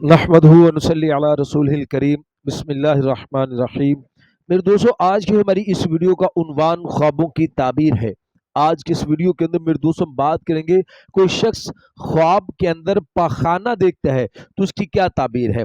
نحمدہ ونصلی علی رسولہ الکریم بسم اللہ الرحمن الرحیم۔ میرے دوستو، آج کی ہماری اس ویڈیو کا عنوان خوابوں کی تعبیر ہے۔ آج کی اس ویڈیو کے اندر میرے دوستوں ہم بات کریں گے، کوئی شخص خواب کے اندر پخانہ دیکھتا ہے تو اس کی کیا تعبیر ہے۔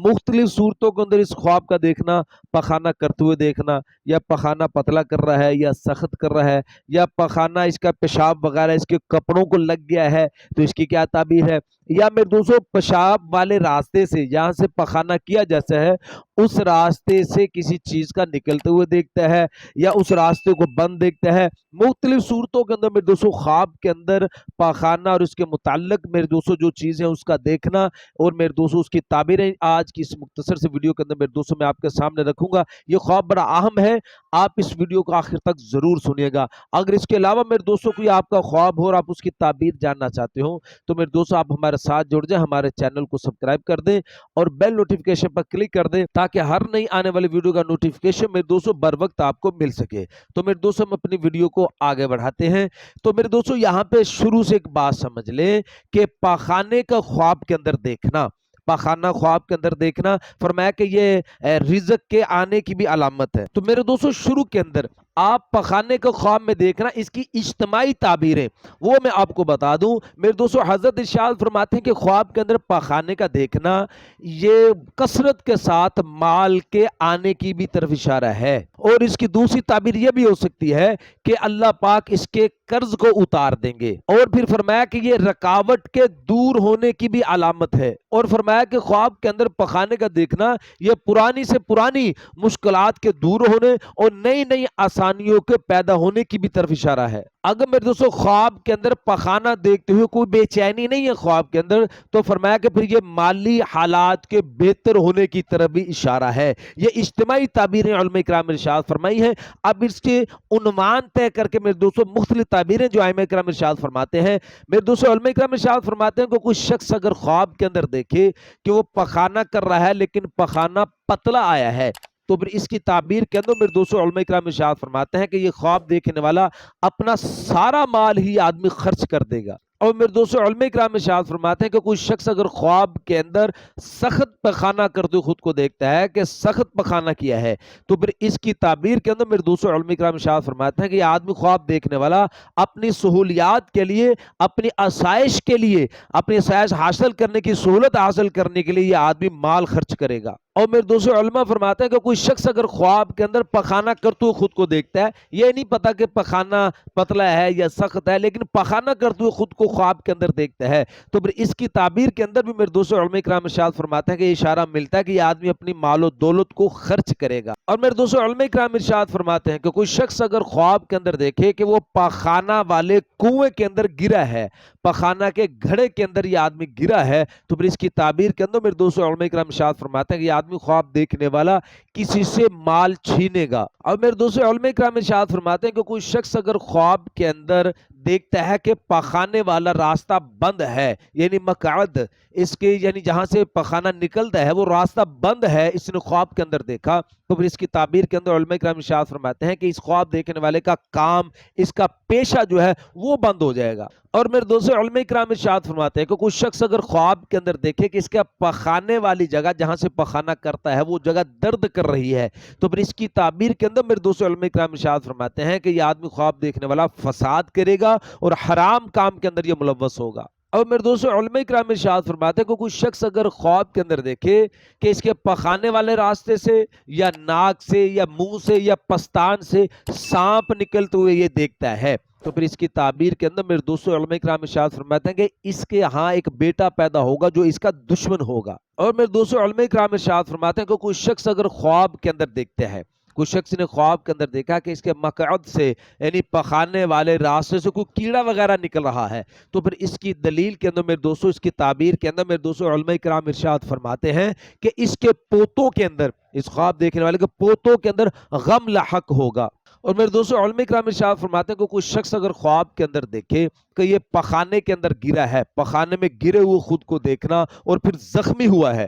مختلف صورتوں کے اندر اس خواب کا دیکھنا، پخانہ کرتے ہوئے دیکھنا، یا پخانہ پتلا کر رہا ہے یا سخت کر رہا ہے، یا پخانہ اس کا پیشاب وغیرہ اس کے کپڑوں کو لگ گیا ہے تو اس کی کیا تعبیر ہے، یا میرے دوستوں پیشاب والے راستے سے جہاں سے پخانہ کیا جیسا ہے اس راستے سے کسی چیز کا نکلتے ہوئے دیکھتا ہے، یا اس راستے کو بند دیکھتا ہے۔ مختلف صورتوں کے اندر میرے دوستوں خواب کے اندر پخانہ اور اس کے متعلق میرے دوستوں جو چیزیں اس کا دیکھنا اور میرے دوستوں اس کی تعبیریں آج کی اس مختصر سے ویڈیو کے اندر میرے دوستوں میں آپ کے سامنے رکھوں گا۔ یہ خواب بڑا اہم ہے، آپ اس ویڈیو کو آخر تک ضرور سنیے گا۔ اگر اس کے علاوہ میرے دوستوں کوئی آپ کا خواب ہو اور آپ اس کی تعبیر جاننا چاہتے ہو تو میرے دوستوں آپ ہمارے ساتھ جڑ جائیں، ہمارے چینل کو سبسکرائب کر دیں اور بیل نوٹیفیکیشن پر کلک کر دیں تاکہ ہر نئی آنے والی ویڈیو کا نوٹیفیکیشن میرے دوستوں بر وقت آپ کو مل سکے۔ تو میرے دوستوں ہم اپنی ویڈیو کو آگے بڑھاتے ہیں۔ تو میرے دوستوں یہاں پہ شروع سے ایک بات سمجھ لیں کہ پخانے کا خواب کے اندر دیکھنا، پخانہ خواب کے اندر دیکھنا، فرمایا کہ یہ رزق کے آنے کی بھی علامت ہے۔ تو میرے دوستوں شروع کے اندر آپ پخانے کا خواب میں دیکھنا، اس کی اجتماعی تعبیریں وہ میں آپ کو بتا دوں۔ میرے دوستوں حضرت ارشاد فرماتے ہیں کہ خواب کے اندر پخانے کا دیکھنا یہ کثرت کے ساتھ مال کے آنے کی بھی طرف اشارہ ہے، اور اس کی دوسری تعبیر یہ بھی ہو سکتی ہے کہ اللہ پاک اس کے قرض کو اتار دیں گے، اور پھر فرمایا کہ یہ رکاوٹ کے دور ہونے کی بھی علامت ہے، اور فرمایا کہ خواب کے اندر پخانے کا دیکھنا یہ پرانی سے پرانی مشکلات کے دور ہونے اور نئی نئی آسانیوں کے پیدا ہونے کی بھی طرف اشارہ ہے۔ اگر میرے دوستوں خواب کے اندر پخانہ دیکھتے ہوئے کوئی بے چینی نہیں ہے خواب کے اندر تو فرمایا کہ پھر یہ مالی حالات کے بہتر ہونے کی طرف بھی اشارہ ہے۔ یہ اجتماعی تعبیریں علماء کرام نے ارشاد فرمائی ہیں۔ اب اس کے عنوان طے کر کے میرے دوستوں مختلف تعبیریں جو ائمہ کرام ارشاد فرماتے ہیں، میرے دوستوں علماء کرام ارشاد فرماتے ہیں کہ کوئی شخص اگر خواب کے اندر دیکھے کہ وہ پخانہ کر رہا ہے لیکن پخانہ پتلا آیا ہے تو پھر اس کی تعبیر کے اندر میرے دوستوں علماء کرام ارشاد فرماتے ہیں کہ یہ خواب دیکھنے والا اپنا سارا مال ہی آدمی خرچ کر دے گا۔ اور میرے دوستوں علماء کرام ارشاد فرماتے ہیں کہ کوئی شخص اگر خواب کے اندر سخت پخانہ کرتے ہوئے خود کو دیکھتا ہے کہ سخت پخانہ کیا ہے تو پھر اس کی تعبیر کے اندر میرے دوستوں علماء کرام ارشاد فرماتے ہیں کہ یہ آدمی خواب دیکھنے والا اپنی سہولیات کے لیے، اپنی آسائش کے لیے، اپنی آسائش حاصل کرنے کی سہولت حاصل کرنے کے لیے یہ آدمی مال خرچ کرے گا۔ اور میرے دوستوں علماء فرماتے ہیں کہ کوئی شخص اگر خواب کے اندر پخانہ کرتے ہوئے خود کو دیکھتا ہے، یہ نہیں پتا کہ پخانہ پتلا ہے یا سخت ہے، لیکن پخانہ کرتے ہوئے خود کو خواب کے اندر دیکھتا ہے تو پھر اس کی تعبیر کے اندر بھی میرے دوستوں علماء کرام ارشاد فرماتے ہیں کہ یہ اشارہ ملتا ہے کہ یہ آدمی اپنی مال و دولت کو خرچ کرے گا۔ اور میرے دوستوں علماء کرام ارشاد فرماتے ہیں کہ کوئی شخص اگر خواب کے اندر دیکھے کہ وہ پخانہ والے کنویں کے اندر گرا ہے، پخانہ کے گھڑے کے اندر یہ آدمی گرا ہے تو پھر اس کی تعبیر کے اندر میرے دوستوں علماء کرام ارشاد فرماتے ہیں کہ یہ آدمی خواب دیکھنے والا کسی سے مال چھینے گا۔ اور میرے دوستوں علماء کرام ارشاد فرماتے ہیں کہ کوئی شخص اگر خواب کے اندر دیکھتا ہے کہ پخانے والا راستہ بند ہے، یعنی مقعد اس کے یعنی جہاں سے پخانہ نکلتا ہے وہ راستہ بند ہے، اس نے خواب کے اندر دیکھا تو پھر اس کی تعبیر کے اندر علماء کرام ارشاد فرماتے ہیں کہ اس خواب دیکھنے والے کا کام، اس کا پیشہ جو ہے وہ بند ہو جائے گا۔ اور میرے دوستوں علماء کرام ارشاد فرماتے ہیں کہ کوئی شخص اگر خواب کے اندر دیکھے کہ اس کا پخانے والی جگہ جہاں سے پخانہ کرتا ہے وہ جگہ درد کر رہی ہے تو پھر اس کی تعبیر کے اندر میرے دوستوں علماء کرام ارشاد فرماتے ہیں کہ یہ آدمی خواب دیکھنے والا فساد کرے گا اور حرام کام کے اندر یہ ملوث ہوگا۔ اور میرے دوستوں علماء کرام ارشاد فرماتے ہیں کہ کوئی شخص اگر خواب کے اندر دیکھے کہ اس کے پخانے والے راستے سے یا ناک سے یا منہ سے یا پستان سے سانپ نکلتے ہوئے یہ دیکھتا ہے تو پھر اس کی تعبیر کے اندر میرے دوستوں علماء کرام ارشاد فرماتے ہیں کہ اس کے ہاں ایک بیٹا پیدا ہوگا جو اس کا دشمن ہوگا۔ اور میرے دوستوں علماء کرام ارشاد فرماتے ہیں کہ کوئی شخص اگر خواب کے اندر دیکھتا ہے، کوئی شخص نے خواب کے اندر دیکھا کہ اس کے مقعد سے یعنی پخانے والے راستے سے کوئی کیڑا وغیرہ نکل رہا ہے تو پھر اس کی دلیل کے اندر میرے دوستوں اس کی تعبیر کے اندر میرے دوستوں علماء کرام ارشاد فرماتے ہیں کہ اس کے پوتوں کے اندر، اس خواب دیکھنے والے کے پوتوں کے اندر غم لاحق ہوگا۔ اور میرے دوستوں علماء کرام ارشاد فرماتے ہیں کہ کوئی شخص اگر خواب کے اندر دیکھے کہ یہ پخانے کے اندر گرا ہے، پخانے میں گرے ہوئے خود کو دیکھنا اور پھر زخمی ہوا ہے،